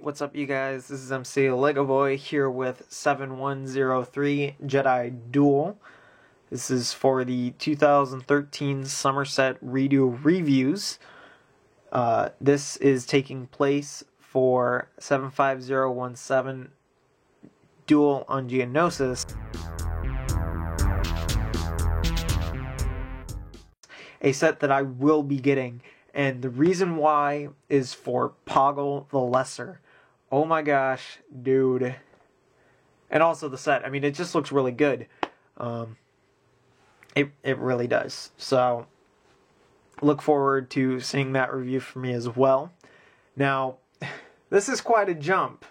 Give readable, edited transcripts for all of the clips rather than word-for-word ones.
what's up you guys? This is MC Lego Boy here with 7103 Jedi Duel. This is for the 2013 Somerset Redo Reviews. This is taking place for 75017 Duel on Geonosis. A set that I will be getting. And the reason why is for Poggle the Lesser. Oh my gosh, dude. And also the set. I mean, it just looks really good. It really does. So, look forward to seeing that review for me as well. Now, this is quite a jump.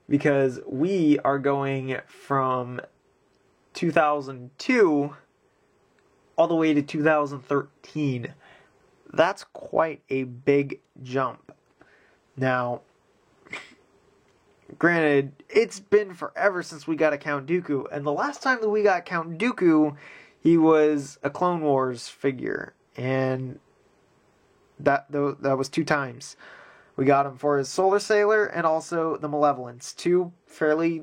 Because we are going from 2002 all the way to 2013. That's quite a big jump. Now, granted, it's been forever since we got a Count Dooku, and the last time that we got Count Dooku, he was a Clone Wars figure, and that was 2 times. We got him for his Solar Sailor and also the Malevolence, 2 fairly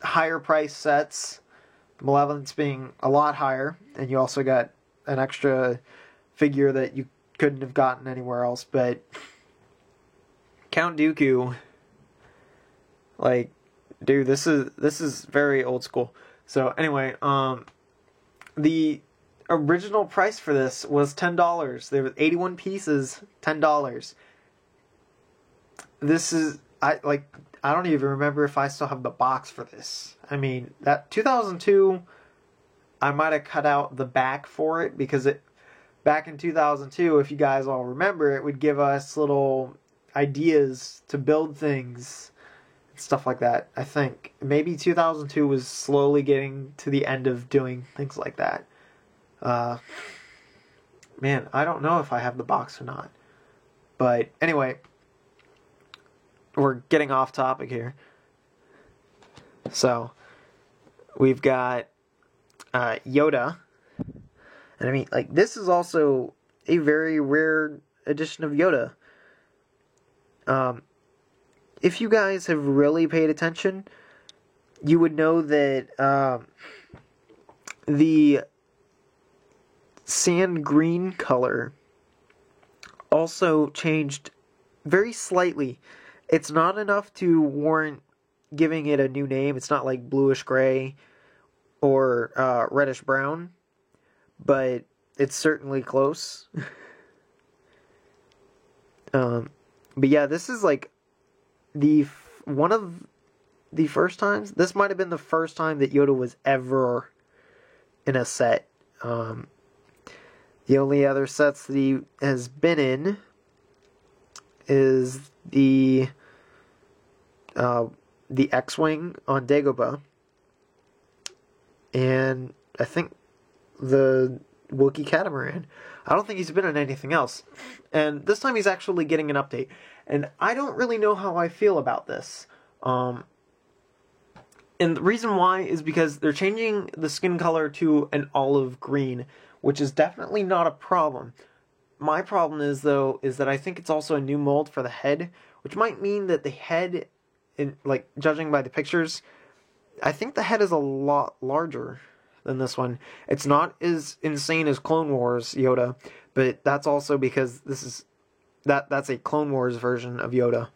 higher price sets. The Malevolence being a lot higher, and you also got an extra figure that you couldn't have gotten anywhere else, but Count Dooku, like, dude, this is very old school. So anyway, the original price for this was $10. There was 81 pieces, $10. This is I don't even remember if I still have the box for this. I mean, that 2002, I might have cut out the back for it because back in 2002, if you guys all remember, it would give us little ideas to build things and stuff like that. I think maybe 2002 was slowly getting to the end of doing things like that. Man, I don't know if I have the box or not. But anyway, we're getting off topic here. So, we've got Yoda. And I mean, like, this is also a very rare edition of Yoda. If you guys have really paid attention, you would know that the sand green color also changed very slightly. It's not enough to warrant giving it a new name. It's not like bluish gray or reddish brown. But it's certainly close. But yeah, this is like one of the first times. This might have been the first time that Yoda was ever in a set. The only other sets that he has been in is the X-Wing on Dagobah, and I think the Wookiee Catamaran. I don't think he's been in anything else. And this time he's actually getting an update. And I don't really know how I feel about this. And the reason why is because they're changing the skin color to an olive green, which is definitely not a problem. My problem is, though, is that I think it's also a new mold for the head, which might mean that the head, judging by the pictures, I think the head is a lot larger than this one. It's not as insane as Clone Wars Yoda, but that's also because that's a Clone Wars version of Yoda.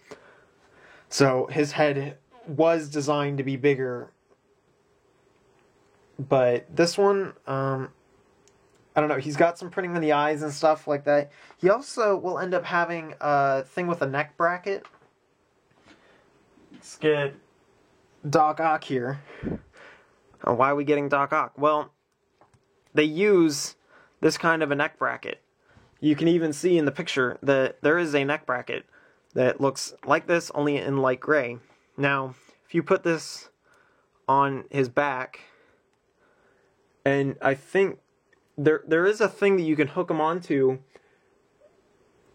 So his head was designed to be bigger, but this one, I don't know. He's got some printing on the eyes and stuff like that. He also will end up having a thing with a neck bracket. Let's get Doc Ock here. Why are we getting Doc Ock? Well, they use this kind of a neck bracket. You can even see in the picture that there is a neck bracket that looks like this, only in light gray. Now, if you put this on his back, and I think there is a thing that you can hook him onto,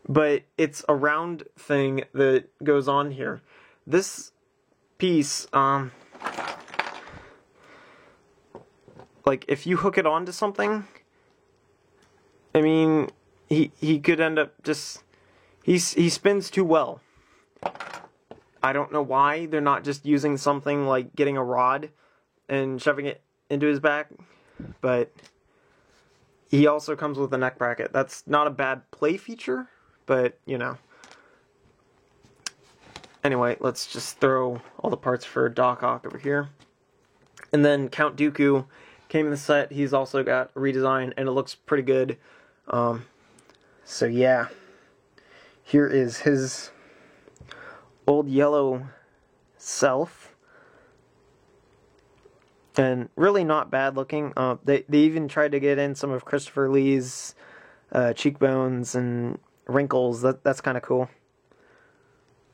but it's a round thing that goes on here. This piece, like, if you hook it onto something, I mean, he could end up just... He spins too well. I don't know why they're not just using something like getting a rod and shoving it into his back, but he also comes with a neck bracket. That's not a bad play feature, but, you know. Anyway, let's just throw all the parts for Doc Ock over here. And then Count Dooku came in the set. He's also got a redesign, and it looks pretty good. So yeah, here is his old yellow self. And really not bad looking. They even tried to get in some of Christopher Lee's cheekbones and wrinkles. That's kind of cool.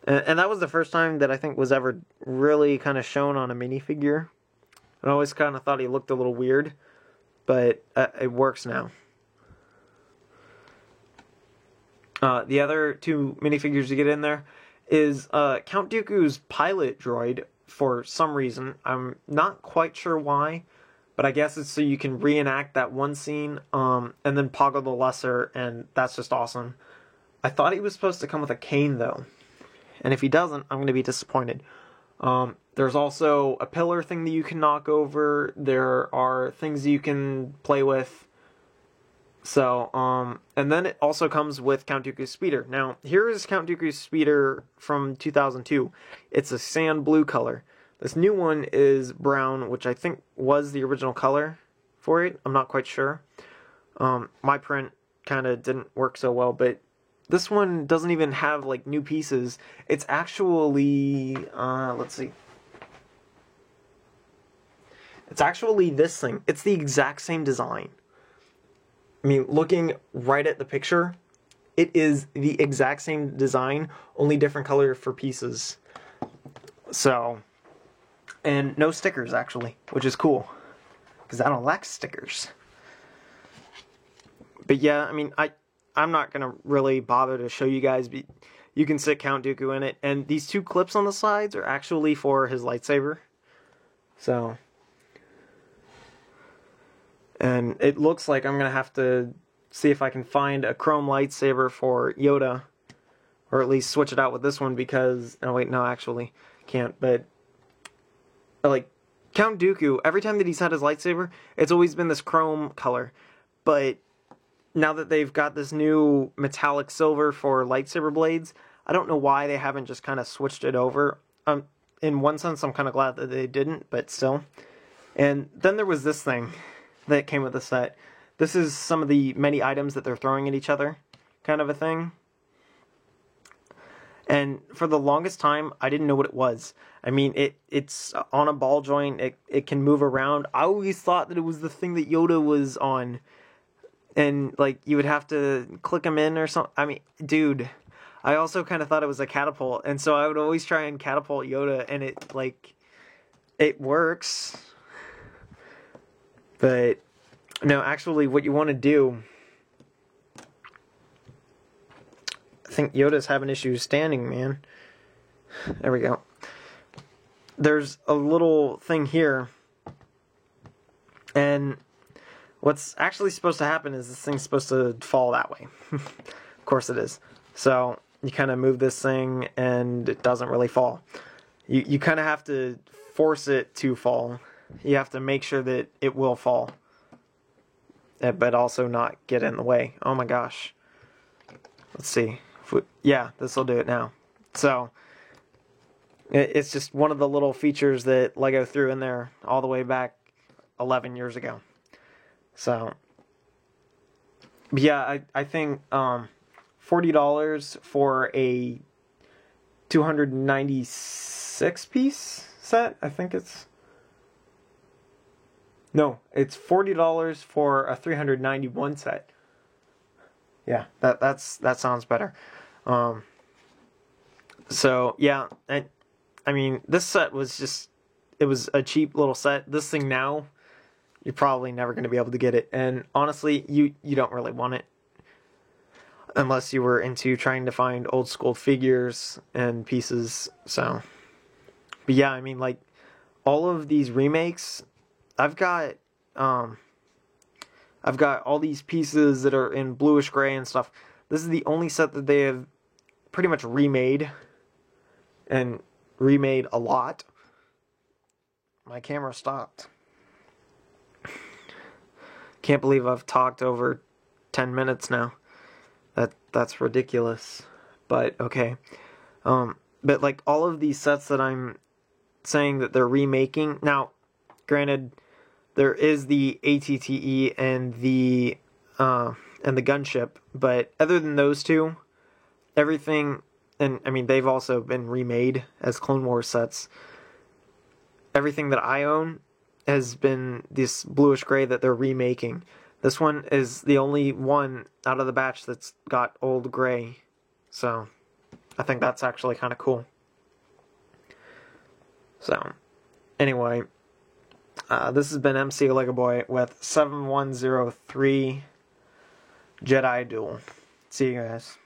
And that was the first time that I think was ever really kind of shown on a minifigure. I always kind of thought he looked a little weird, but it works now. The other two minifigures you get in there is Count Dooku's pilot droid. For some reason, I'm not quite sure why, but I guess it's so you can reenact that one scene, and then Poggle the Lesser, and that's just awesome. I thought he was supposed to come with a cane, though, and if he doesn't, I'm going to be disappointed. There's also a pillar thing that you can knock over. There are things you can play with. So, and then it also comes with Count Dooku's speeder. Now, here is Count Dooku's speeder from 2002. It's a sand blue color. This new one is brown, which I think was the original color for it. I'm not quite sure. My print kind of didn't work so well, but this one doesn't even have, like, new pieces. It's actually, let's see. It's actually this thing. It's the exact same design. I mean, looking right at the picture, it is the exact same design, only different color for pieces. So, and no stickers, actually, which is cool, because I don't like stickers. But yeah, I mean, I'm not going to really bother to show you guys, but you can sit Count Dooku in it, and these two clips on the sides are actually for his lightsaber. So, and it looks like I'm going to have to see if I can find a chrome lightsaber for Yoda, or at least switch it out with this one because, oh wait, no, actually, can't, but, like, Count Dooku, every time that he's had his lightsaber, it's always been this chrome color, but now that they've got this new metallic silver for lightsaber blades, I don't know why they haven't just kind of switched it over. In one sense, I'm kind of glad that they didn't, but still. And then there was this thing that came with the set. This is some of the many items that they're throwing at each other, kind of a thing. And for the longest time, I didn't know what it was. I mean, it's on a ball joint, it can move around. I always thought that it was the thing that Yoda was on. And, like, you would have to click him in or something. I mean, dude, I also kind of thought it was a catapult. And so I would always try and catapult Yoda, and it, like, it works. But, no, actually, what you want to do, I think Yoda's having issues standing, man. There we go. There's a little thing here, and what's actually supposed to happen is this thing's supposed to fall that way. Of course it is. So, you kind of move this thing, and it doesn't really fall. You kind of have to force it to fall. You have to make sure that it will fall, but also not get in the way. Oh my gosh. Let's see. Yeah, this will do it now. So, it's just one of the little features that LEGO threw in there all the way back 11 years ago. So, yeah, I think $40 for a 296 piece set. I think it's... No, it's $40 for a 391 set. Yeah, that sounds better. So, yeah, I mean, this set was just... It was a cheap little set. This thing now, you're probably never going to be able to get it. And honestly, you don't really want it. Unless you were into trying to find old school figures and pieces. So, but yeah, I mean, like, all of these remakes, I've got all these pieces that are in bluish gray and stuff. This is the only set that they have pretty much remade. And remade a lot. My camera stopped. Can't believe I've talked over 10 minutes now. That's ridiculous. But okay. But like all of these sets that I'm saying that they're remaking. Now, granted, there is the ATTE and the gunship, but other than those two, everything, and I mean they've also been remade as Clone Wars sets. Everything that I own has been this bluish gray that they're remaking. This one is the only one out of the batch that's got old gray. So, I think that's actually kind of cool. So, anyway, this has been MC Lego Boy with 7103 Jedi Duel. See you guys.